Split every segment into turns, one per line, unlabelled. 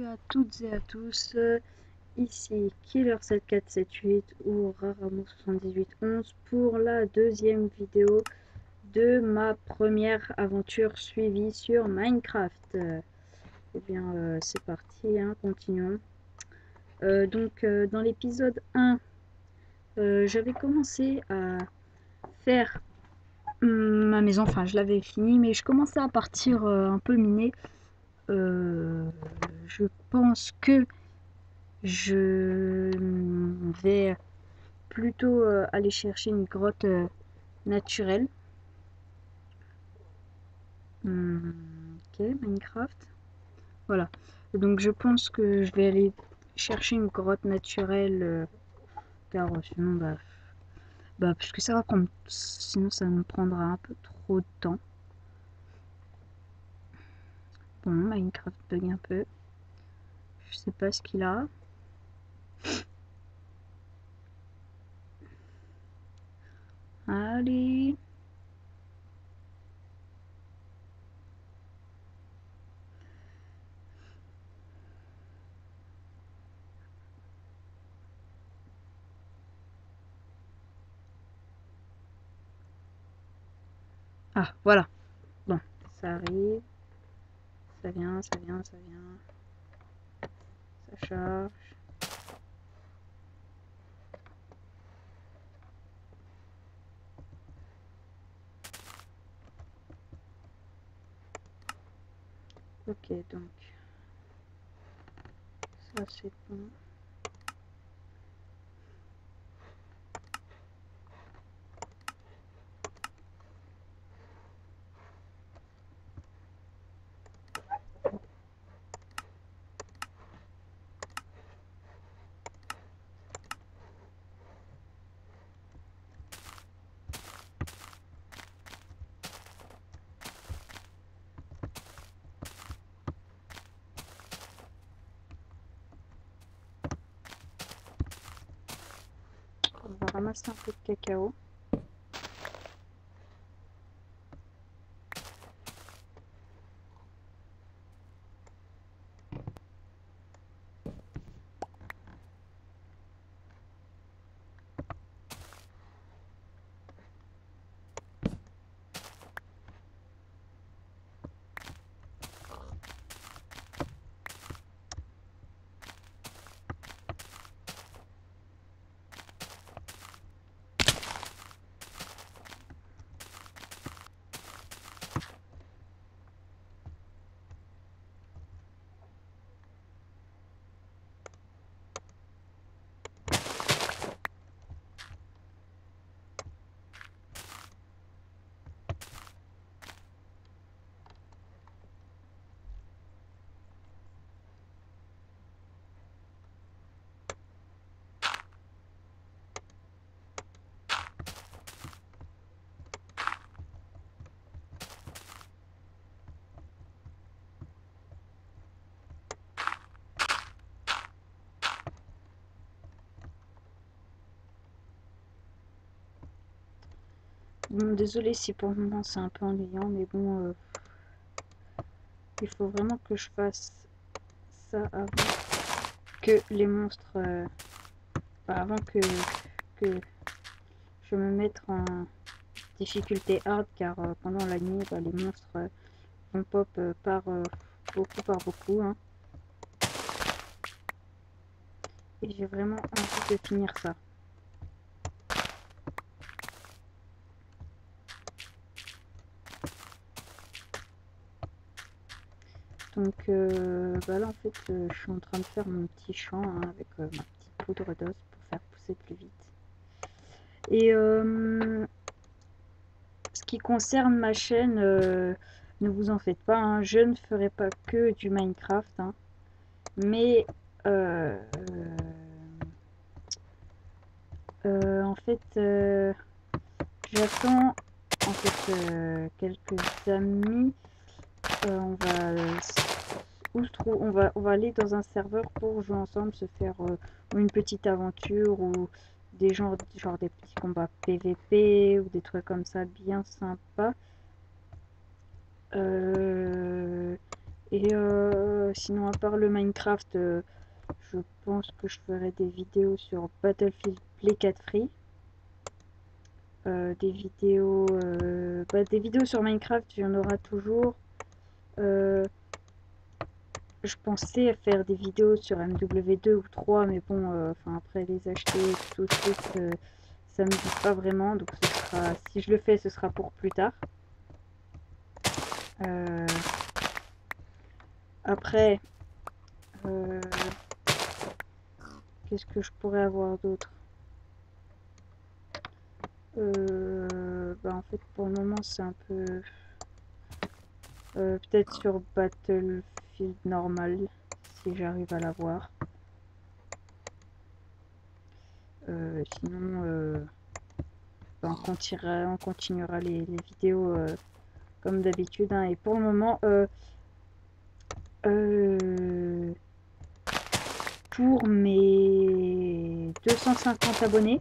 à toutes et à tous, ici Killer7478 ou Raramo7811 pour la deuxième vidéo de ma première aventure suivie sur Minecraft. Et bien c'est parti, hein, continuons. Dans l'épisode 1, j'avais commencé à faire ma maison, enfin je l'avais fini, mais je commençais à partir un peu miner. Je pense que je vais plutôt aller chercher une grotte naturelle. Ok, Minecraft. Voilà. Donc je pense que je vais aller chercher une grotte naturelle car sinon parce que ça va prendre, sinon ça me prendra un peu trop de temps. Bon, Minecraft bug un peu. Je sais pas ce qu'il a. Allez. Ah, voilà. Bon, ça arrive. Ça vient, ça vient, ça vient. Ça charge. Ok, donc ça c'est bon. On va ramasser un peu de cacao. Bon, désolé si pour le moment c'est un peu ennuyant, mais bon, il faut vraiment que je fasse ça avant que les monstres, avant que je me mette en difficulté hard, car pendant la nuit, les monstres vont pop par beaucoup, hein. Et j'ai vraiment envie de finir ça. Donc là en fait je suis en train de faire mon petit champ, hein, avec ma petite poudre d'os pour faire pousser plus vite. Et ce qui concerne ma chaîne, ne vous en faites pas, hein, je ne ferai pas que du Minecraft, hein, mais en fait j'attends en fait quelques amis. On va aller dans un serveur pour jouer ensemble, se faire une petite aventure ou genre des petits combats PVP ou des trucs comme ça bien sympas. Et sinon, à part le Minecraft, je pense que je ferai des vidéos sur Battlefield Play 4 Free. Des vidéos sur Minecraft, il y en aura toujours. Je pensais faire des vidéos sur MW2 ou 3, mais bon, après les acheter tout de suite, ça me dit pas vraiment. Donc si je le fais, ce sera pour plus tard. Après, qu'est-ce que je pourrais avoir d'autre? En fait, pour le moment, c'est un peu... peut-être sur Battlefield normal, si j'arrive à l'avoir. Sinon, on continuera les vidéos comme d'habitude. Hein. Et pour le moment, pour mes 250 abonnés,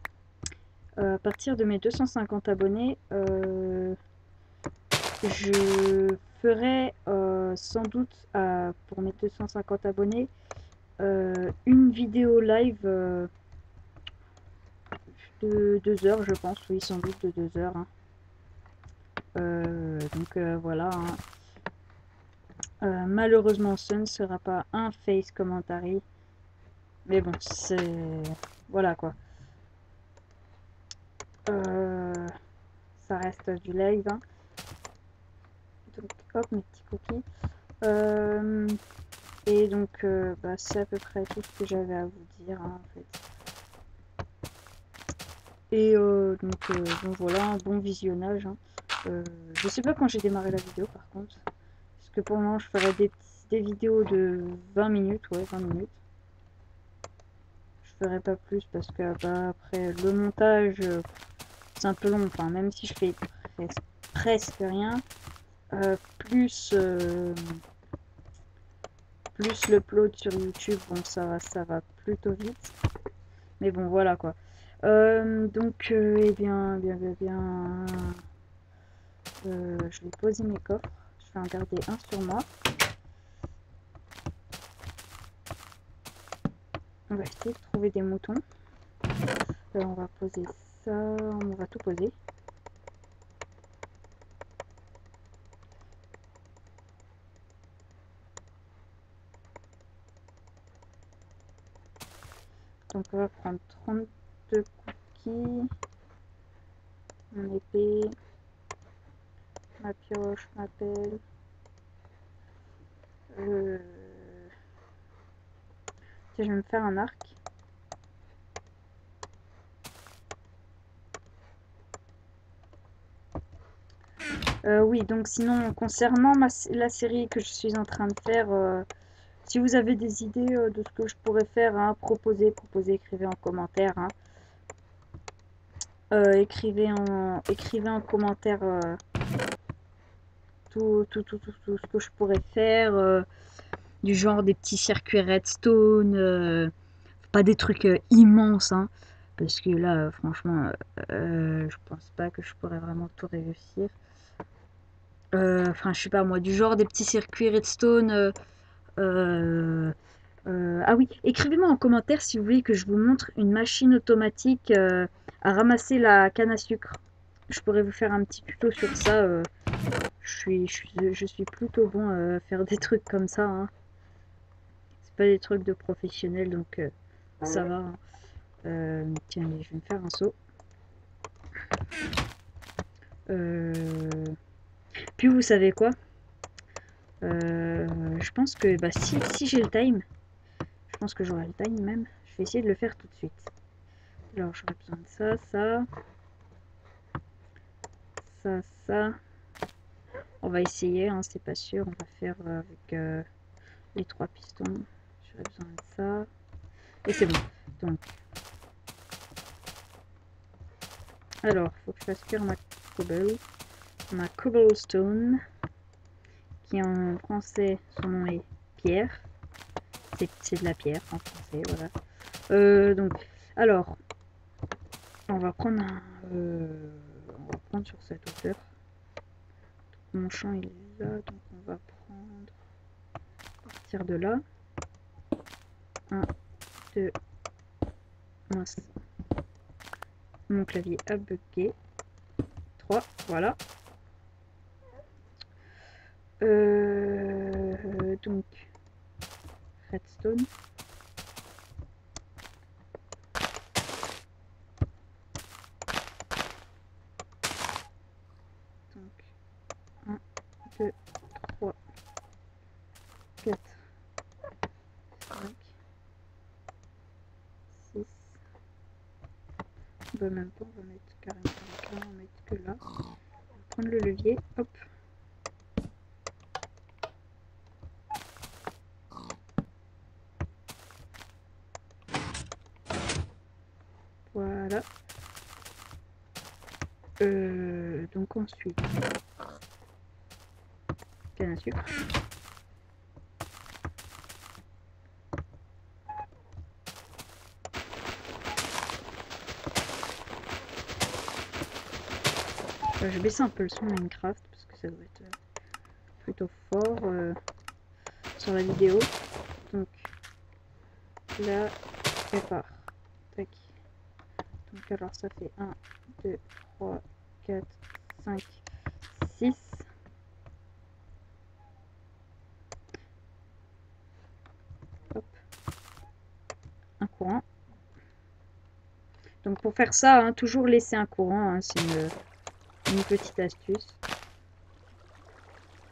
à partir de mes 250 abonnés, je ferai sans doute pour mes 250 abonnés une vidéo live de 2 heures, je pense, oui, sans doute de 2 heures. Hein. Donc voilà. Hein. Malheureusement, ce ne sera pas un face commentary. Mais bon, c'est... Voilà quoi. Ça reste du live. Hein. Donc hop, mes petits cookies. Et donc, c'est à peu près tout ce que j'avais à vous dire, hein, en fait. Et donc voilà, un bon visionnage. Hein. Je sais pas quand j'ai démarré la vidéo, par contre. Parce que pour le moment, je ferai des vidéos de 20 minutes, ouais, 20 minutes. Je ferai pas plus parce que après, le montage, c'est un peu long. Enfin, même si je fais presque rien, plus l'upload sur YouTube, bon, ça va plutôt vite. Mais bon, voilà quoi. Donc, eh bien, je vais poser mes coffres. Je vais en garder un sur moi. On va essayer de trouver des moutons. On va poser ça, on va tout poser. Donc on va prendre 32 cookies, mon épée, ma pioche, ma pelle. Je vais me faire un arc. Oui, donc sinon, concernant la série que je suis en train de faire, si vous avez des idées de ce que je pourrais faire, hein, proposez, écrivez en commentaire. Hein. Écrivez en commentaire tout ce que je pourrais faire, du genre des petits circuits redstone, pas des trucs immenses, hein, parce que là, franchement, je pense pas que je pourrais vraiment tout réussir. Enfin, je sais pas moi, du genre des petits circuits redstone. Ah oui, écrivez-moi en commentaire si vous voulez que je vous montre une machine automatique à ramasser la canne à sucre. Je pourrais vous faire un petit tuto sur ça. Je suis plutôt bon à faire des trucs comme ça. Hein. C'est pas des trucs de professionnels, donc ça va. Hein. Tiens, je vais me faire un saut. Puis vous savez quoi? Je pense que si j'ai le time, je pense que j'aurai le time même. Je vais essayer de le faire tout de suite. Alors j'aurai besoin de ça. On va essayer, hein, c'est pas sûr. On va faire avec les 3 pistons. J'aurai besoin de ça. Et c'est bon. Donc, alors, faut que je fasse cuire ma cobblestone, qui en français, son nom est pierre. C'est de la pierre en français, voilà. Donc, alors, on va prendre sur cette hauteur. Mon champ il est là, donc on va prendre partir de là. 1, 2, mince. Mon clavier a bugué. 3, voilà. Donc, redstone. Donc, 1, 2, 3, 4, 5, 6. Bah, même pas, on va mettre carrément là, on va mettre que là. On va prendre le levier, hop. Voilà. Donc ensuite, canne à sucre. Je baisse un peu le son Minecraft parce que ça doit être plutôt fort sur la vidéo. Donc là, prépare. Tac. Donc alors ça fait 1, 2, 3, 4, 5, 6. Hop. Un courant. Donc pour faire ça, hein, toujours laisser un courant, hein, c'est une petite astuce.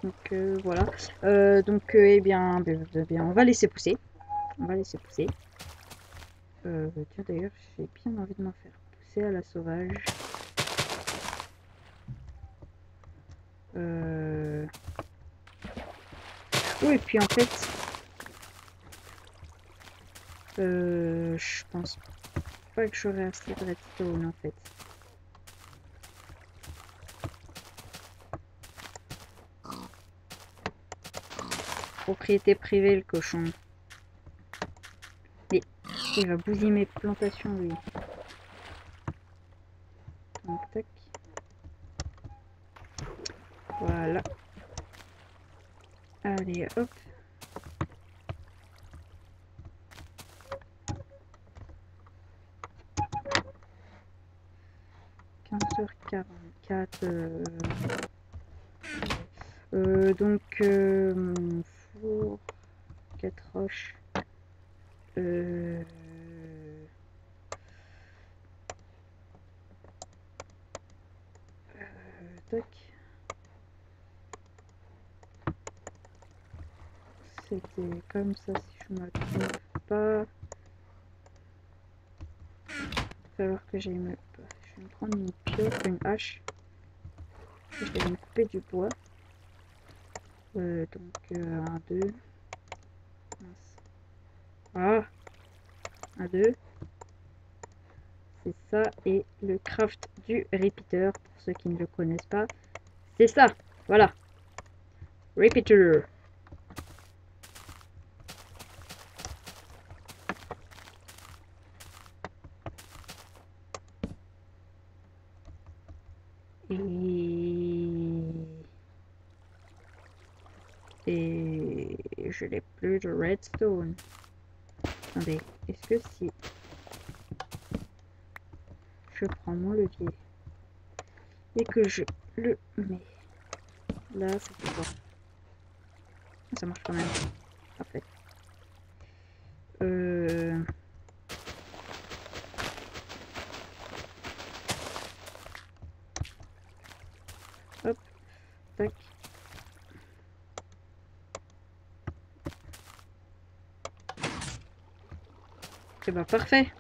Donc voilà. Eh bien, on va laisser pousser. On va laisser pousser. Tiens d'ailleurs, j'ai bien envie de m'en faire pousser à la sauvage. Oui, et puis en fait, je pense pas que j'aurai assez de redstone en fait. Propriété privée, le cochon. Mais il va bousiller mes plantations, lui. Donc, tac. Voilà. Allez, hop. h 44. Donc, mon four, 4 roches. Tac. C'était comme ça si je me trompe pas. Il va falloir que j'aille me... Je vais me prendre une pioche, une hache. Je vais me couper du bois. Donc 1, 2. Mince. Ah, 1, 2. C'est ça. Et le craft du repeater, pour ceux qui ne le connaissent pas. C'est ça. Voilà. Repeater. Et je n'ai plus de redstone. Attendez, est-ce que si je prends mon levier et que je le mets là, ça fait quoi? Ça marche quand même. Parfait. Hop, tac. C'est pas parfait.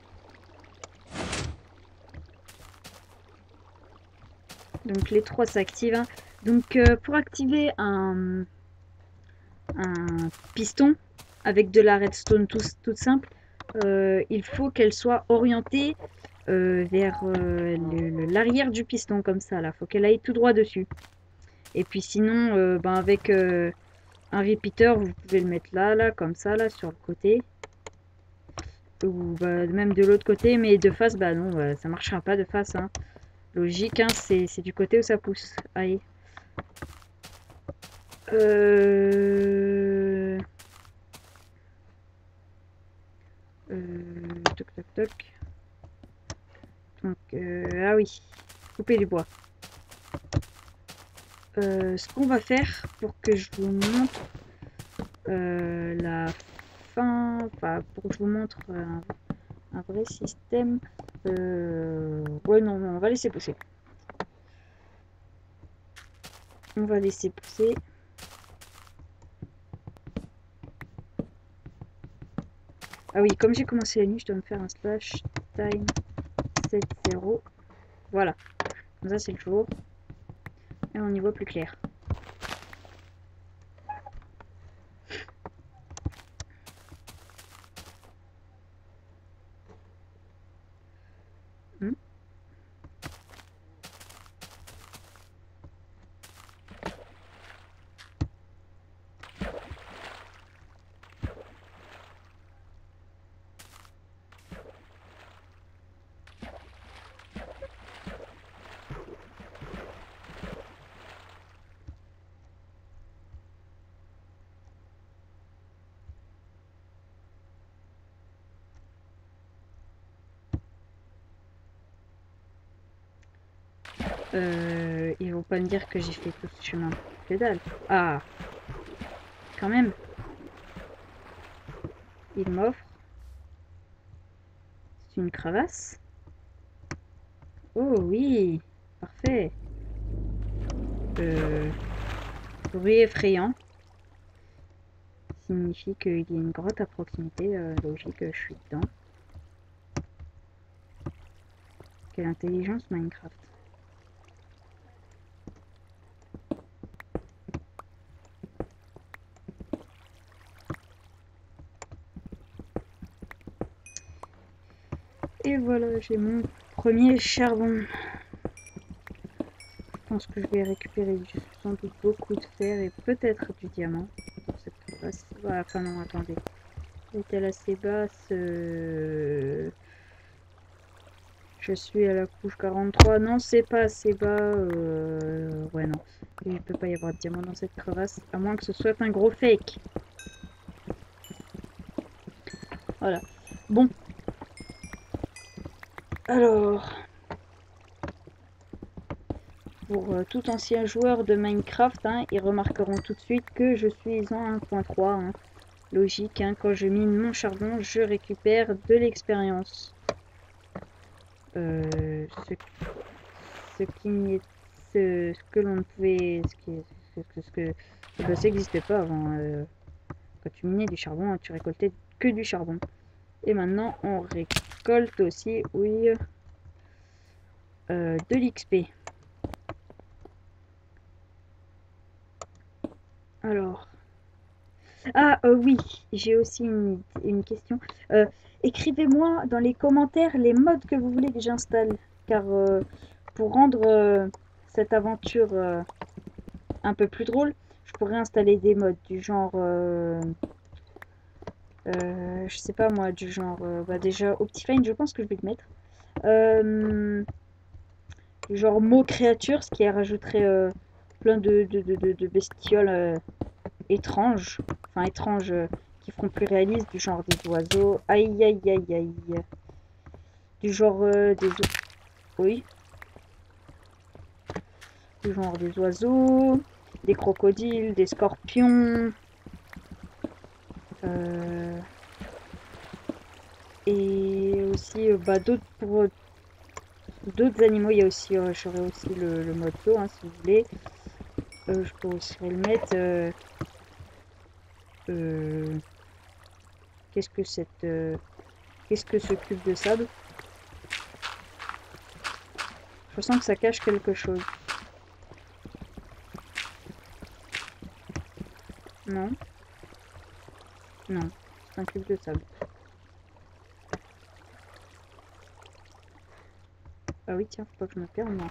Donc les trois s'activent. Hein. Donc pour activer un piston avec de la redstone toute simple, il faut qu'elle soit orientée vers l'arrière du piston comme ça là. Faut qu'elle aille tout droit dessus. Et puis sinon, avec un repeater, vous pouvez le mettre là, comme ça, là, sur le côté. Ou même de l'autre côté, mais de face, non, ça marchera pas de face. Hein. Logique, hein, c'est du côté où ça pousse. Allez. Toc. Donc, ah oui, couper les bois. Ce qu'on va faire pour que je vous montre la fin, enfin pour que je vous montre un vrai système. Ouais, non, on va laisser pousser. On va laisser pousser. Ah oui, comme j'ai commencé la nuit, je dois me faire un slash time 7-0. Voilà. Comme ça, c'est le jour. Et on y voit plus clair. Ils vont pas me dire que j'ai fait tout ce chemin. Que dalle. Ah, quand même. Il m'offre. C'est une crevasse. Oh oui, parfait. Bruit effrayant. Signifie qu'il y a une grotte à proximité. Logique, je suis dedans. Quelle intelligence Minecraft. Et voilà, j'ai mon premier charbon. Je pense que je vais récupérer sans doute beaucoup de fer et peut-être du diamant dans cette crevasse. Ah, enfin non, attendez. Est-elle assez basse Je suis à la couche 43. Non, c'est pas assez bas. Ouais, non. Il ne peut pas y avoir de diamant dans cette crevasse, à moins que ce soit un gros fake. Voilà. Bon. Alors, pour tout ancien joueur de Minecraft, hein, ils remarqueront tout de suite que je suis en 1.3. Hein. Logique, hein, quand je mine mon charbon, je récupère de l'expérience. Ce que l'on ne pouvait... ça n'existait pas avant. Quand tu minais du charbon, tu récoltais que du charbon. Et maintenant, on récolte aussi, oui, de l'XP. Alors... Ah oui, j'ai aussi une question. Écrivez-moi dans les commentaires les mods que vous voulez que j'installe. Car pour rendre cette aventure un peu plus drôle, je pourrais installer des mods du genre... je sais pas moi, du genre... bah déjà, Optifine, je pense que je vais le mettre. Du genre mot créature, ce qui rajouterait plein de bestioles étranges. Enfin, étranges, qui feront plus réaliste, du genre des oiseaux. Aïe, aïe, aïe, aïe. Du genre des... Oui. Du genre des oiseaux, des crocodiles, des scorpions. Et aussi, bah, pour d'autres animaux, il y a aussi, j'aurais aussi le mode zoo, hein, si vous voulez. Je peux aussi le mettre. Qu'est-ce que qu'est-ce que ce cube de sable? Je sens que ça cache quelque chose. Non. Non, c'est un cube de sable. Ah oui, tiens, faut pas que je me perde, moi.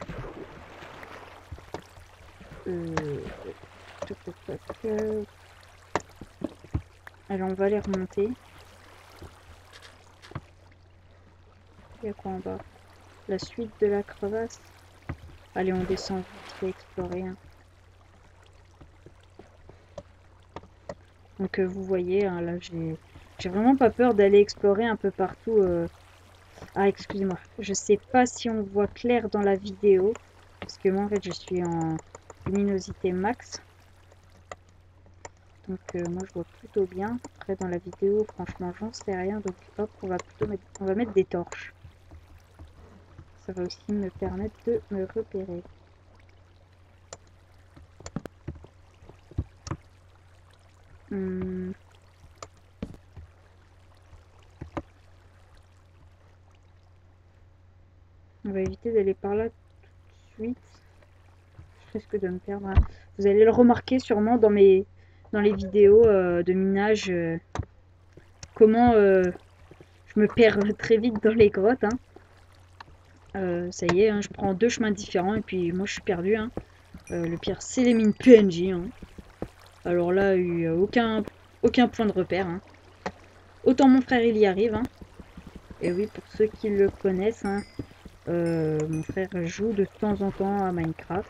Alors, on va les remonter. Il y a quoi en bas? La suite de la crevasse. Allez, on descend vite fait explorer. Hein. Donc, vous voyez, hein, là, j'ai vraiment pas peur d'aller explorer un peu partout Ah, excusez-moi. Je sais pas si on voit clair dans la vidéo. Parce que moi, en fait, je suis en luminosité max. Donc, moi, je vois plutôt bien. Après, dans la vidéo, franchement, j'en sais rien. Donc, hop, on va mettre des torches. Ça va aussi me permettre de me repérer. On va éviter d'aller par là tout de suite. Je risque de me perdre. Vous allez le remarquer sûrement dans les vidéos de minage. Comment je me perds très vite dans les grottes. Ça y est, je prends deux chemins différents et puis moi je suis perdu. Le pire, c'est les mines PNJ. Alors là, il n'y a aucun point de repère. Autant mon frère il y arrive. Et oui, pour ceux qui le connaissent, mon frère joue de temps en temps à Minecraft.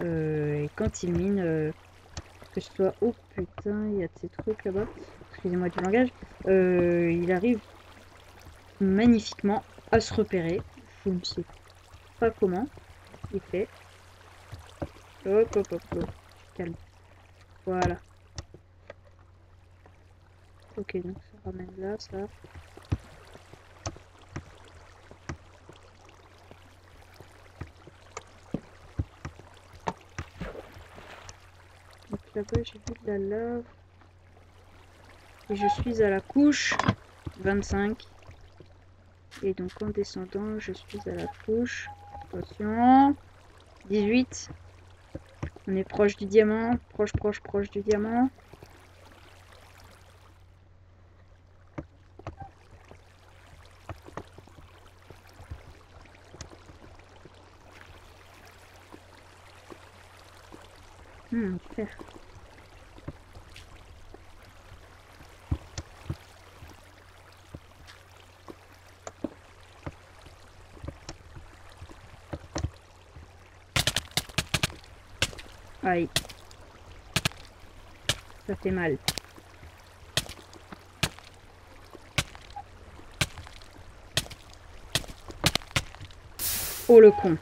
Et quand il mine, que ce soit... Oh putain, il y a de ces trucs là-bas. Excusez-moi du langage. Il arrive magnifiquement à se repérer. Je ne sais pas comment il fait. Hop, hop, hop, hop. Calme. Voilà. Ok, donc ça ramène là, ça. Donc là-bas, j'ai vu de la lave. Et je suis à la couche 25. Et donc en descendant, je suis à la couche. Attention. 18. On est proche du diamant. Proche du diamant. Fer. Aïe. Ça fait mal. Oh le con.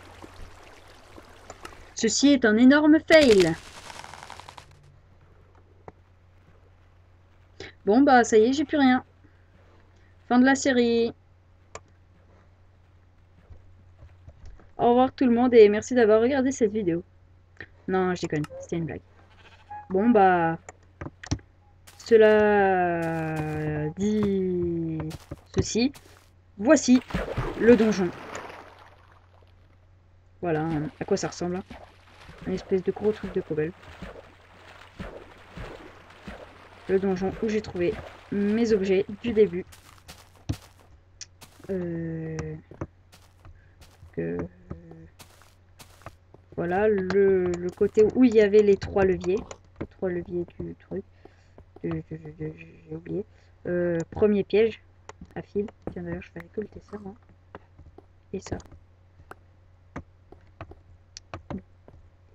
Ceci est un énorme fail. Bon bah ça y est, j'ai plus rien. Fin de la série. Au revoir tout le monde et merci d'avoir regardé cette vidéo. Non, je déconne, c'était une blague. Bon bah... Cela dit ceci. Voici le donjon. Voilà, à quoi ça ressemble. Un espèce de gros truc de cobble. Le donjon où j'ai trouvé mes objets du début. Voilà, le côté où il y avait les trois leviers. Les trois leviers du truc. J'ai oublié. Premier piège à fil. Tiens, d'ailleurs, je vais récolter ça, moi. Et ça.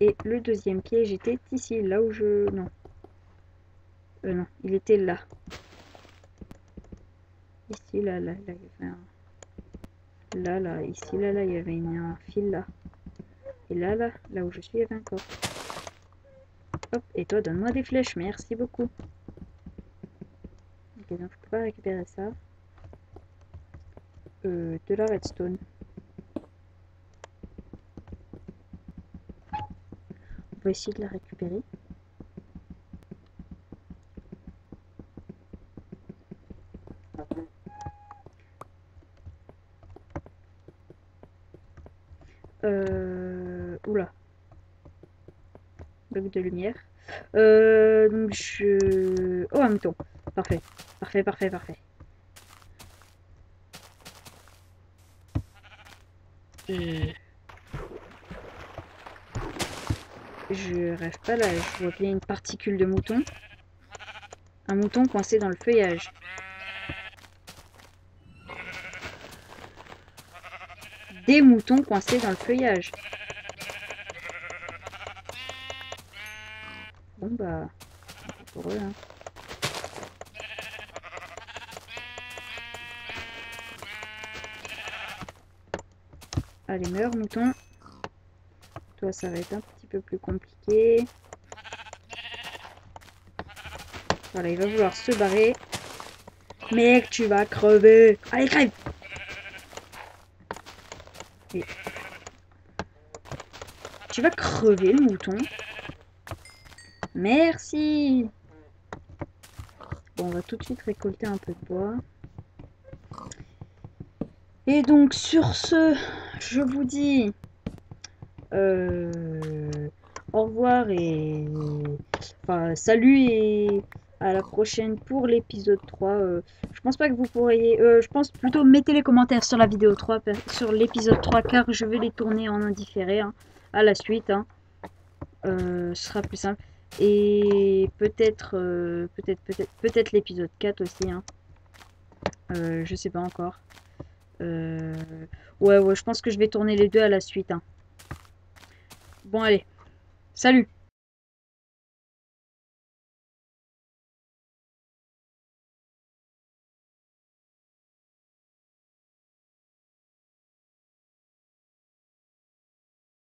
Et le deuxième piège était ici, là où je... Non. Non, il était là. Ici, là, il y avait un... Là, ici, là, il y avait un fil, là. Et là où je suis, il y avait un corps. Hop, et toi, donne-moi des flèches, merci beaucoup. Ok, donc je peux pas récupérer ça. De la redstone. On va essayer de la récupérer. Oula. Bug de lumière. Donc oh, un mouton. Parfait. Parfait. Je rêve pas là, je vois bien une particule de mouton. Un mouton coincé dans le feuillage. Des moutons coincés dans le feuillage. Bon bah, c'est pour eux, Allez, meurs, mouton. Toi, ça va être un petit peu plus compliqué. Voilà, il va vouloir se barrer. Mec, tu vas crever. Allez, crève. Et... Tu vas crever, le mouton. Merci. Bon, on va tout de suite récolter un peu de bois. Et donc, sur ce, je vous dis au revoir et... Enfin, salut et à la prochaine pour l'épisode 3. Je pense pas que vous pourriez... je pense plutôt mettez les commentaires sur la vidéo 3, sur l'épisode 3, car je vais les tourner en indifféré hein, à la suite. Hein. Ce sera plus simple. Et peut-être peut-être l'épisode 4 aussi. Hein. Je sais pas encore. Ouais, je pense que je vais tourner les deux à la suite. Hein. Bon, allez. Salut!